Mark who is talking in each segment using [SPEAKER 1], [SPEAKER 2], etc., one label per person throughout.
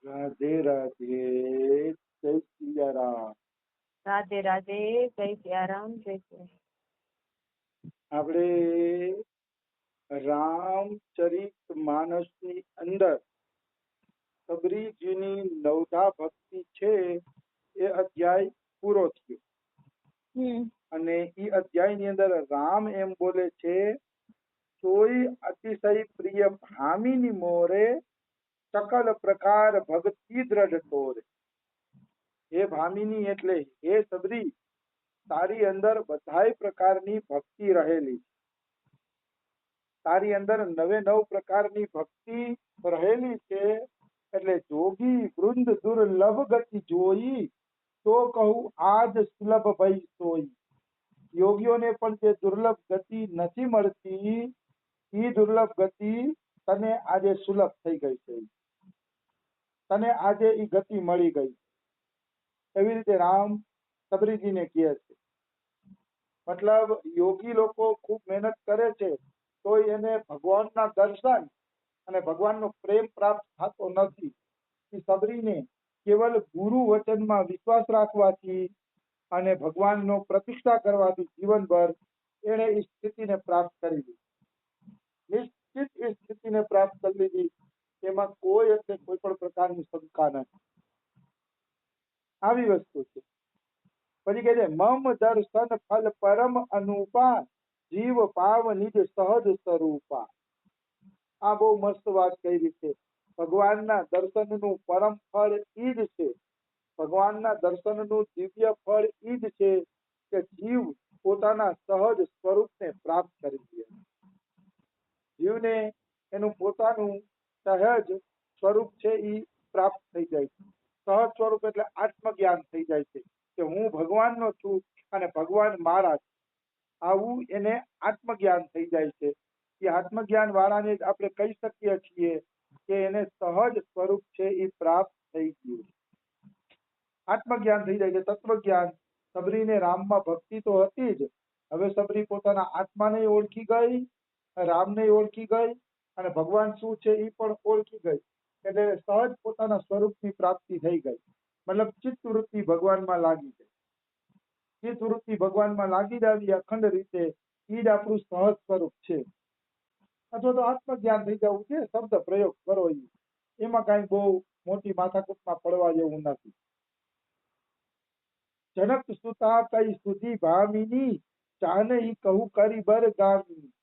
[SPEAKER 1] રાધે રાધે, જય સિયારામ.
[SPEAKER 2] રાધે રાધે, જય સિયારામ, જય સિયારામ.
[SPEAKER 1] આપણે રામચરિત માનસની અંદર સબરીજીની નવધા ભક્તિ છે એ અધ્યાય પૂરો થયો અને એ અધ્યાયની અંદર રામ એમ બોલે છે, સોઈ અતિશય પ્રિય ભામિની મોરે સકલ પ્રકાર ભક્તિ દ્રઢ તોરે. હે ભામિની એટલે હે સબરી, તારી અંદર બધાય પ્રકારની ભક્તિ રહેલી છે. તારી અંદર નવે નવ પ્રકારની ભક્તિ રહેલી છે. એટલે જોગી વૃંદ દુર્લભ ગતિ જોઈ, તો કહું આજ સુલભ ભઈ સોઈ. યોગીઓને પણ જે દુર્લભ ગતિ નથી મળતી, એ દુર્લભ ગતિ તને આજે સુલભ થઈ ગઈ છે. તને આજે એ ગતિ મળી ગઈ. એવી રીતે રામ સબરીજીને કહે છે. મતલબ યોગી લોકો ખૂબ મહેનત કરે છે તો એને ભગવાનના દર્શન અને ભગવાનનો પ્રેમ પ્રાપ્ત થતો નથી. એ સબરીને કેવલ ગુરુ વચનમાં વિશ્વાસ રાખવાથી અને ભગવાનનો પ્રતિષ્ઠા કરવાથી જીવનભર એને એ સ્થિતિને પ્રાપ્ત કરી લીધી. નિશ્ચિત એ સ્થિતિને પ્રાપ્ત કરી લીધી. એમાં કોઈ એટલે કોઈ પણ પ્રકારની શંકા નથી. આવી વસ્તુ છે. પછી કહે છે, મમ દર્શન ફલ પરમ અનુપા, જીવ પાવ નિજ સહજ સ્વરૂપા. આ બહુ મસ્ત વાત કરી છે. ભગવાનના દર્શનનું પરમ ફળ ઈ જ છે. ભગવાનના દર્શનનું દિવ્ય ફળ ઈ જ છે કે જીવ પોતાના સહજ સ્વરૂપને પ્રાપ્ત કરી લે. જીવને એનું પોતાનું સહજ સ્વરૂપ છે એ પ્રાપ્ત થઈ જાય છે. સહજ સ્વરૂપ એટલે આત્મજ્ઞાન થઈ જાય છે કે હું ભગવાનનો છું અને ભગવાન મારા છે. આવું એને આત્મજ્ઞાન થઈ જાય છે. એ આત્મજ્ઞાન વાળાને જ આપણે કહી શકીએ છીએ કે એને સહજ સ્વરૂપ છે એ પ્રાપ્ત થઈ ગયું. આત્મજ્ઞાન થઈ જાય છે, તત્વજ્ઞાન. સબરીને રામમાં ભક્તિ તો હતી જ. હવે સબરી પોતાના આત્માને ઓળખી ગઈ, રામને ઓળખી ગઈ અને ભગવાન શું છે એ પણ ઓળખી ગઈ. એટલે સહજ પોતાના સ્વરૂપની પ્રાપ્તિ થઈ ગઈ. મતલબ ચિત્તવૃત્તિ ભગવાનમાં લાગી ગઈ. ચિત્તવૃત્તિ ભગવાનમાં લાગી જાવી અખંડ રીતે, એ જ આપણું સહજ સ્વરૂપ છે. અથવા તો આત્મજ્ઞાન થઈ જવું છે. શબ્દ પ્રયોગ કરો એમાં કાંઈ બહુ મોટી માથાકૂટમાં પડવા જેવું નથી. જનક સુતા કઈ સુધી ભામિની, ચાને કહું કરી બર ગામિની.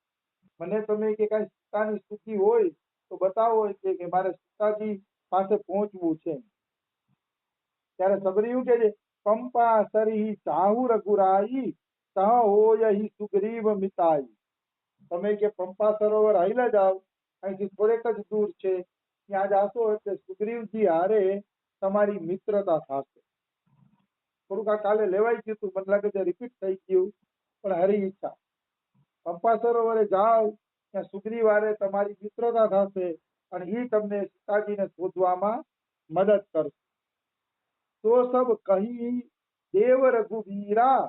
[SPEAKER 1] મને તમે કે કઈ સીતાની સ્તુતિ હોય તો બતાવો કે મારે સીતાજી પાસે પહોંચવું છે. ત્યારે સબરી એવું કે છે, પંપા સરી ચાહુ રઘુરાઈ, સહ હોય સુગ્રીવ મિતાઈ. તમે કે પંપા સરોવર હાઈલા જાવ, અહીંથી થોડેક જ દૂર છે. ત્યાં જાશો એટલે સુગ્રીવજી હારે તમારી મિત્રતા થશે. થોડુંક આ કાલે લેવાઈ ગયું હતું, મને લાગે છે રિપીટ થઈ ગયું, પણ હરી ઈચ્છા. પંપા સરોવરે જાઓ ત્યાં સુગ્રીવ હારે તમારી મિત્રતા થશે અને એ તમને સીતાજીને શોધવામાં મદદ કરશે. તો સબ કહી દેવ રઘુવીરા,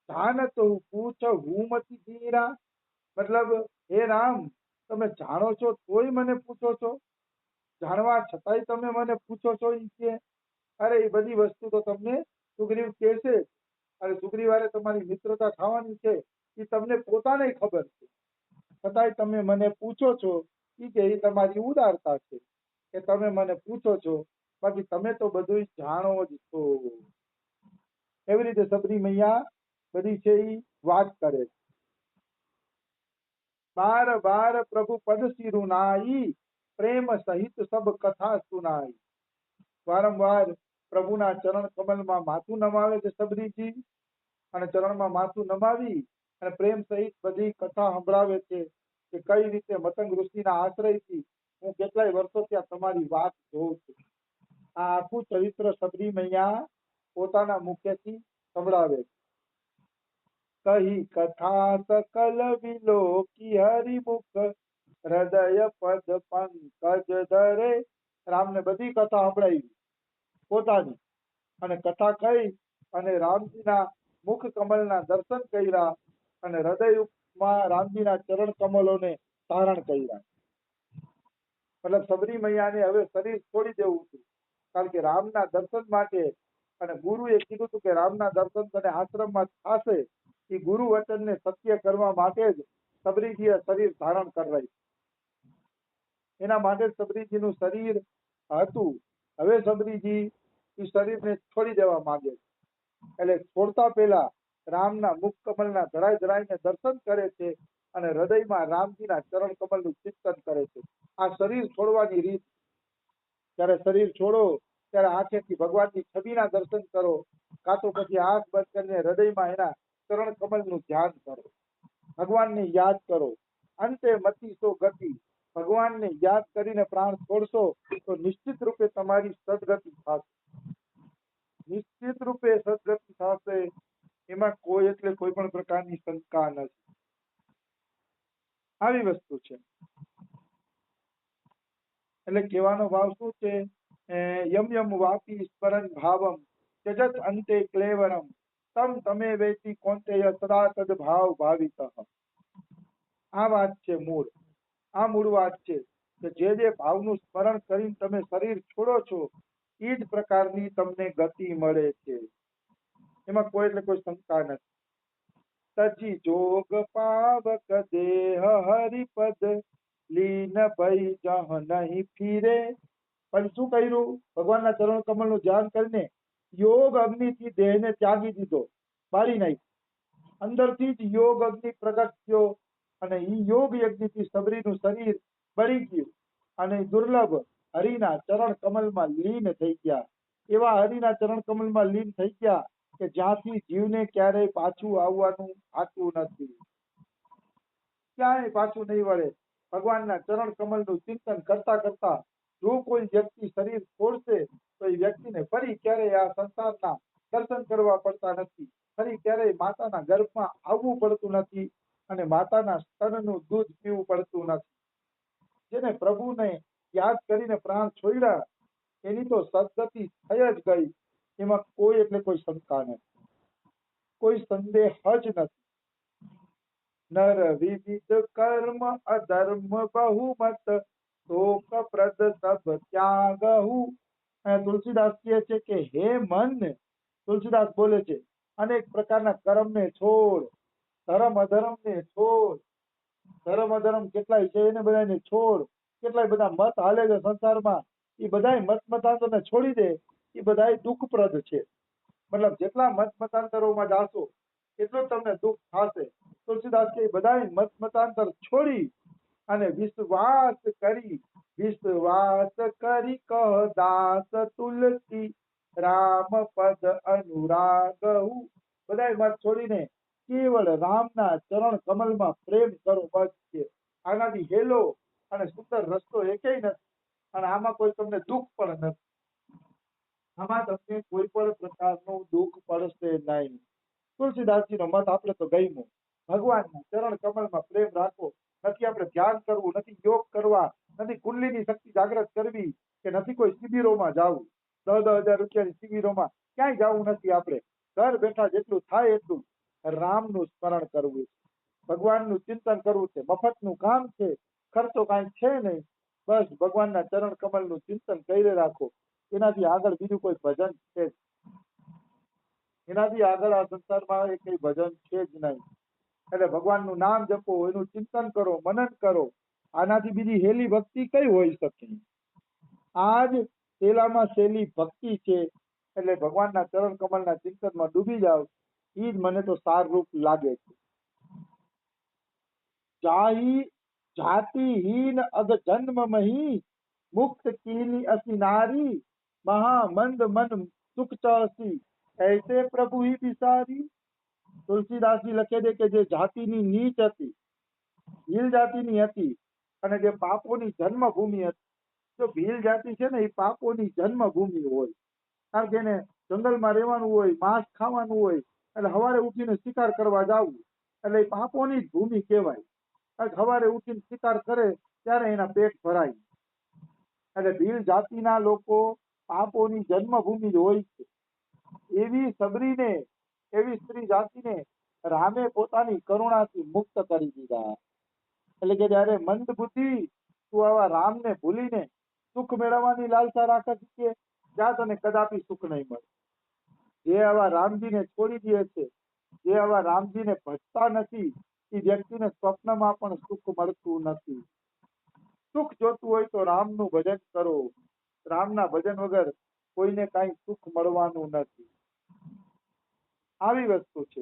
[SPEAKER 1] જાનત પૂછ હુમતી ધીરા. મતલબ હે રામ, તમે જાણો છો તોય મને પૂછો છો, જાણવા છતાંય તમે મને પૂછો છો. એ કે અરે એ બધી વસ્તુ તો તમને સુગ્રીવ કહેશે અને સુગ્રીવ હારે તમારી મિત્રતા થવાની છે એ તમને પોતાને ખબર છે, છતાંય તમે મને પૂછો છો. એ કે એ તમારી ઉદારતા છે કે તમે મને પૂછો છો, બાકી તમે તો બધું જાણો જ છો. એવી રીતે સબરી મૈયા બધી છે એ વાત કરે છે. બાર બાર પ્રભુ પદ સિરુનાઈ, પ્રેમ સહિત સબ કથા સુનાઈ. વારંવાર પ્રભુના ચરણ કમલમાં માથું નમાવે છે સબરીજી અને ચરણમાં માથું નમાવી અને પ્રેમ સહિત બધી કથા સંભળાવે છે કે કઈ રીતે મતંગ ઋષિના આશ્રયથી હું કેટલાય વર્ષો ત્યાં તમારી વાત જોઉં છું. આ આખું ચરિત્ર સબરી મૈયા પોતાના મુખ્યથી સંભળાવે છે. કહી કથા સકલ વિલોકી હરિમુખ, હૃદય પદ પંકજ ધરે. રામને બધી કથા સંભળાવી પોતાની અને કથા કહી અને રામજીના મુખ કમલના દર્શન કર્યા અને હૃદયમાં રામજીના ચરણ કમલોને ધારણ કર્યા. મતલબ સબરી મૈયાને હવે શરીર છોડી દેવું હતું. કારણ કે રામના દર્શન માટે, અને ગુરુએ કીધું હતું કે રામના દર્શન તને આશ્રમમાં થશે, એ ગુરુ વચનને સત્ય કરવા માટે જ સબરીજીએ શરીર ધારણ કરાવ્યું. એના માટે સબરીજીનું શરીર હતું. હવે સબરીજી એ શરીરને છોડી દેવા માંગે છે. એટલે છોડતા પહેલા રામના મુખ કમલના ધરાઈ ધરાઈને દર્શન કરે છે અને હૃદયમાં રામજીના ચરણ કમલનું ચિંતન કરે છે. આ શરીર છોડવાની રીત. ત્યારે શરીર છોડો ત્યારે આંખેથી ભગવાનની છબીના દર્શન કરો, કાં તો પછી આંખ બંધ કરીને હૃદયમાં એના ચરણ કમલનું ધ્યાન કરો, ભગવાનને યાદ કરો. અંતે મતિ સો ગતિ. ભગવાનને યાદ કરીને પ્રાણ છોડશો તો નિશ્ચિત રૂપે તમારી સદગતિ થશે. નિશ્ચિત રૂપે સદગતિ થશે. એમાં કોઈ એટલે કોઈ પણ પ્રકારની શંકા નથી. આવી વસ્તુ છે. એટલે કહેવાનો ભાવ શું છે? યમ યમ વાપી સ્મરણ ભાવમ ત્યજત અંતે ક્લેવરમ તમ તમે વેતી કોંતેય સદા તદ ભાવ ભાવિતઃ. આ વાત છે મૂળ. આ મૂળ વાત છે કે જે ભાવનું સ્મરણ કરીને તમે શરીર છોડો છો એ જ પ્રકારની તમને ગતિ મળે છે. એમાં કોઈ એટલે કોઈ શંકા નથી. તજી જોગ પાવક દેહ હરિપદ લીન ભઈ જહ નહીં ફીરે. પણ શું કર્યું? ભગવાનના ચરણ કમળનું ધ્યાન કરીને યોગ અગ્નિથી દેહને ત્યાગી દીધો, બાળી નાખ્યો. અંદરથી જ યોગ અગ્નિ પ્રગટ થયો અને એ યોગ યજ્ઞથી સબરીનું શરીર બળી ગયું અને દુર્લભ હરિના ચરણ કમલમાં લીન થઈ ગયા. એવા હરિના ચરણ કમલમાં લીન થઈ ગયા કે જ્યાંથી જીવને ક્યારેય પાછું આવવાનું થતું નથી. ક્યાંય પાછું નહીં વળે. ભગવાનના ચરણ કમલનું ચિંતન કરતા કરતા જો કોઈ વ્યક્તિ શરીર છોડશે તો એ વ્યક્તિને ફરી ક્યારેય આ સંસારના દર્શન કરવા પડતા નથી, ફરી ક્યારેય માતાના ગર્ભમાં આવવું પડતું નથી અને માતાના સ્તનનું દૂધ પીવું પડતું નથી. જેને પ્રભુને યાદ કરીને પ્રાણ છોડ્યા એની તો સદગતિ થઈ જ ગઈ. એમાં કોઈ એટલે કોઈ શંકા નથી, કોઈ સંદેહ જ નથી. નર વિવિધ કર્મ અધર્મ બહુમત શોક પ્રદ સબ ત્યાગહુ. તુલસીદાસ કહે છે કે હે મન, તુલસીદાસ બોલે છે, અનેક પ્રકારના કર્મને છોડ, ધર્મ અધર્મને છોડ. ધર્મ અધર્મ કેટલાય છે એને બધાને છોડ. કેટલાય બધા મત હાલે છે સંસારમાં, એ બધાય મત મતાંતરને છોડી દે. એ બધાય દુઃખપ્રદ છે. મતલબ જેટલા મત મતાંતરોમાં જાશો એટલું તમને દુઃખ થશે. તુલસીદાસ કે બધાય મત મતાંતર છોડી અને વિશ્વાસ કરી કહ દાસ તુલસી રામ પદ અનુરાગહુ. બધાય મત છોડીને કેવળ રામના ચરણ કમલમાં પ્રેમ કરો, બસ છે. આનાથી હેલો અને સુંદર રસ્તો એકેય નથી અને આમાં કોઈ તમને દુઃખ પણ નથી. આમાં તમને કોઈ પણ પ્રકારનું દુઃખ પડશે નહીં. તુલસીદાસજીનો મત આપણે તો ગમ્યો. ભગવાનના ચરણ કમળમાં પ્રેમ રાખો. નથી આપણે ધ્યાન કરવું, નથી યોગ કરવા, નથી કુંડલીની શક્તિ જાગૃત કરવી, કે નથી કોઈ શિબિરોમાં જવું. 10,000 રૂપિયાની શિબિરોમાં ક્યાંય જવું નથી. આપણે ઘર બેઠા જેટલું થાય એટલું રામનું સ્મરણ કરવું છે, ભગવાનનું ચિંતન કરવું છે. મફતનું કામ છે, ખર્ચો કાંઈ છે નહીં. બસ ભગવાનના ચરણ કમલનું ચિંતન કરી રાખો. એનાથી આગળ બીજું કોઈ ભજન છે જ. એનાથી આગળ આ સંસારમાં એ કઈ ભજન છે જ નહીં. એટલે ભગવાનનું નામ જપો, એનું ચિંતન કરો, મનન કરો. આનાથી બીજી હેલી ભક્તિ કઈ હોઈ શકે? આજ સેલામાં સેલી ભક્તિ છે. એટલે ભગવાનના ચરણ કમલના ચિંતનમાં ડૂબી જાઓ, એ જ મને તો સારરૂપ લાગે છે. જાહી જાતિહીન અગ જન્મ મહી મુક્ત કીની અસી નારી મહામંદ મન સુખ ચસી ऐसे प्रभु ही बिसारी. તુલસીદાસજી લખે છે કે જે જાતિની નીચ હતી, ભીલ જાતિની હતી અને જે પાપોની જન્મભૂમિ હતી. જો ભીલ જાતિ છે ને એ પાપોની જન્મભૂમિ હોય, કારણ કે એને જંગલમાં રહેવાનું હોય, માંસ ખાવાનું હોય, એટલે સવારે ઉઠીને શિકાર કરવા જવું, એટલે એ પાપોની જ ભૂમિ કહેવાય. કારણ કે સવારે ઉઠીને શિકાર કરે ત્યારે એના પેટ ભરાય. એટલે ભીલ જાતિના લોકો પાપોની જન્મભૂમિ જ હોય છે. એવી સબરીને, એવી સ્ત્રી જાતિને રામે પોતાની કરુણાથી મુક્ત કરી દીધા. એટલે કે જયારે મંદ બુદ્ધિ તું આવા રામને ભૂલીને સુખ મેળવવાની લાલસા રાખે છે, ત્યાં તને કદાપી સુખ નહીં મળે. જે આવા રામજીને છોડી દે છે, જે આવા રામજીને ભજતા નથી, એ વ્યક્તિને સ્વપ્નમાં પણ સુખ મળતું નથી. સુખ જોતું હોય તો રામનું ભજન કરો. રામના ભજન વગર કોઈને કાંઈ સુખ મળવાનું નથી. આવી વસ્તુ છે.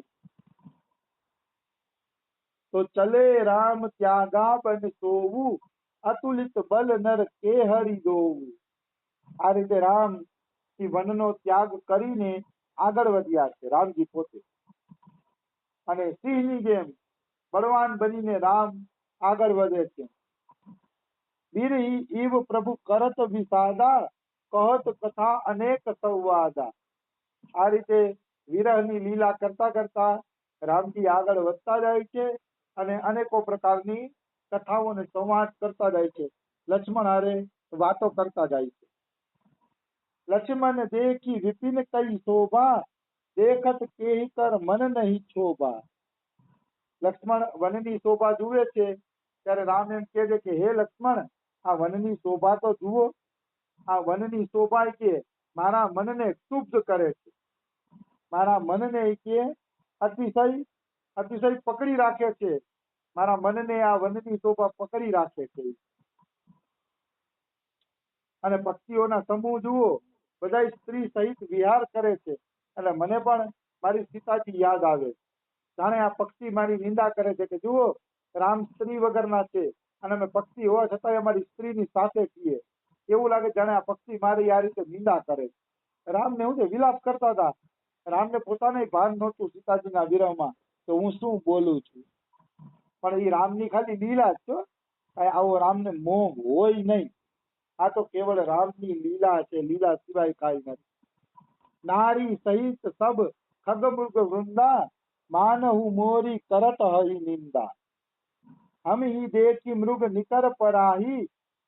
[SPEAKER 1] તો ચલે રામ ત્યાગા બન સોવું, અતુલિત બલ નર કે હરિ દોવું. આ રીતે રામ એ વનનો ત્યાગ કરીને આગળ વધ્યા છે, રામજી પોતે. અને સિંહની જેમ બળવાન બનીને રામ આગળ વધે છે. બિરહી ઈવ પ્રભુ કરત વિસાદા, કહત કથા અનેક સંવાદા. આ રીતે વિરહની લીલા કરતા કરતા રામજી આગળ વધતા જાય છે અને અનેકો પ્રકારની કથાઓને સંવાદ કરતા જાય છે. લક્ષ્મણ હારે વાતો કરતા જાય છે. લક્ષ્મણ દેખી વિપિન કઈ શોભા, દેખત કેહી કર મન નહીં શોભા. લક્ષ્મણ વનની શોભા જુએ છે ત્યારે રામ એમ કહે છે કે હે લક્ષ્મણ, આ વનની શોભા તો જુઓ. આ વનની શોભા કે મારા મનને ક્ષુબ્ધ કરે છે, મારા મનને કે અતિશય પકડી રાખે છે. મારા મનને આ વનની શોભા પકડી રાખે છે. અને પક્ષીઓના સમૂહ જુઓ, બધા સ્ત્રી સહિત વિહાર કરે છે. એટલે મને પણ મારી સીતાજી યાદ આવે. જાણે આ પક્ષી મારી નિંદા કરે છે કે જુઓ, રામ સ્ત્રી વગરના છે અને અમે પક્ષી હોવા છતાં અમારી સ્ત્રીની સાથે છીએ. એવું લાગે જાણે આ પક્ષી મારી આ રીતે નિંદા કરે. રામને હું છે વિલાપ કરતા હતા. રામને પોતાને ભાન નહોતું સીતાજીના વિરહમાં તો હું શું બોલું છું. પણ એ રામની ખાલી લીલા જ છો. આવો રામને મોહ હોય નહીં. આ તો કેવળ રામની લીલા છે, લીલા સિવાય કાંઈ નથી. નારી સહિત સબ ખગમૃગ વૃંદા, માનહુ મોરી કરત હરિ નિંદા. હમ હી દેખી મૃગ નિકર પરાહી,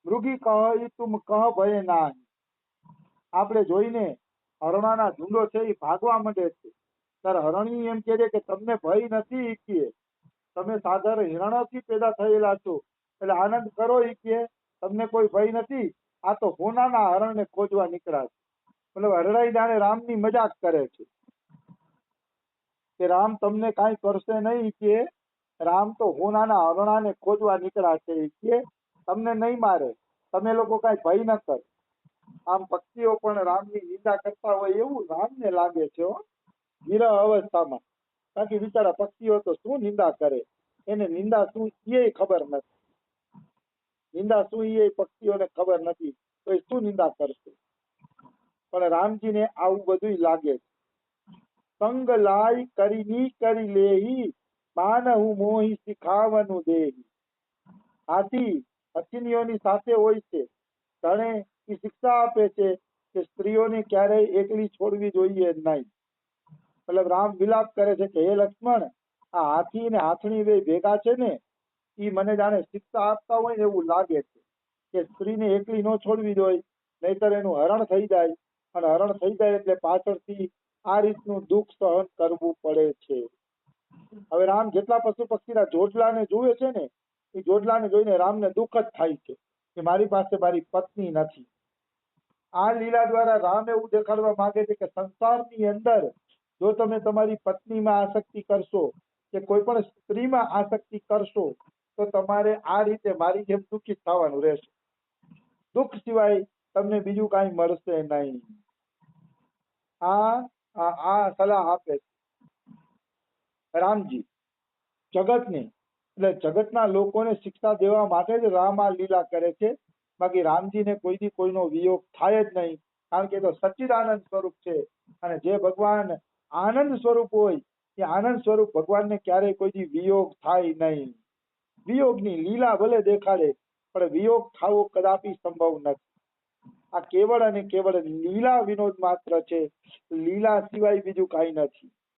[SPEAKER 1] મૃગી કહી તુમ કહ ભય નાહી. આપણે જોઈને હરણાના ઝુંડો છે એ ભાગવા માંડે છે. ત્યારે હરણી એમ કહે છે કે તમને ભય નથી. કે તમે સાધાર હિરણોથી પેદા થયેલા છો એટલે આનંદ કરો. કે તમને કોઈ ભય નથી. આ તો હોનાના હરણને ખોજવા નીકળ્યા છે. મતલબ હરડાઈ જાણે રામની મજાક કરે છે કે રામ તમને કાંઈ કરશે નહીં. કે રામ તો હોનાના હરણાને ખોજવા નીકળ્યા છે. કે તમને નહીં મારે, તમે લોકો કાંઈ ભય ન કરો. આમ પક્ષીઓ પણ રામની નિંદા કરતા હોય એવું રામને લાગે છે વિરહ અવસ્થામાં. બાકી બિચારા પક્ષીઓ તો શું નિંદા કરે, એને નિંદા શું એ ખબર નથી. નિંદા શું એ પક્ષીઓને ખબર નથી તો એ શું નિંદા કરશે. પણ રામજીને આવું બધું લાગે છે. સંગ લાય કરી કરી લેહી, માનહુ મોહી શીખાવનું દેહી. હાથી હથિનીઓની સાથે હોય છે. તણે એ શિક્ષા આપે છે કે સ્ત્રીઓને ક્યારેય એકલી છોડવી જોઈએ નહીં. મતલબ રામ વિલાપ કરે છે કે હે લક્ષ્મણ, આ હાથી ને હાથણી બે ભેગા છે ને, એ મને જાણે શિક્ષા આપતા હોય ને એવું લાગે છે કે સ્ત્રીને એકલી ન છોડવી જોઈએ, નહીતર એનું હરણ થઈ જાય. અને હરણ થઈ જાય એટલે પાછળથી આ રીતનું દુઃખ સહન કરવું પડે છે. હવે રામ જેટલા પશુ પક્ષીના જોડલાને જુએ છે ને, એ જોડલાને જોઈને રામને દુઃખ જ થાય છે કે મારી પાસે મારી પત્ની નથી. આ લીલા દ્વારા રામ એવું દેખાડવા માંગે છે કે સંસારની અંદર જો તમે તમારી પત્નીમાં આસક્તિ કરશો કે કોઈ પણ સ્ત્રીમાં આસક્તિ કરશો તો તમારે આ રીતે મારી જેમ દુઃખી થવાનું રહેશે. દુઃખ સિવાય તમને બીજું કાંઈ મળશે નહીં. આ સલાહ આપે છે રામજી જગતને. એટલે જગતના લોકોને શિક્ષા દેવા માટે જ રામ આ લીલા કરે છે. બાકી રામજીને કોઈ દી કોઈનો વિયોગ થાય જ નહીં. કારણ કે એ તો સચ્ચિદાનંદ સ્વરૂપ છે. અને જે ભગવાન આનંદ સ્વરૂપ હોય એ આનંદ સ્વરૂપ ભગવાનને ક્યારેય કોઈ દી વિયોગ થાય નહીં. વિયોગની લીલા ભલે દેખાડે પણ વિયોગ થવો કદાપી સંભવ નથી. આ કેવળ અને કેવળ લીલા વિનોદ માત્ર છે. લીલા સિવાય બીજું કાંઈ નથી.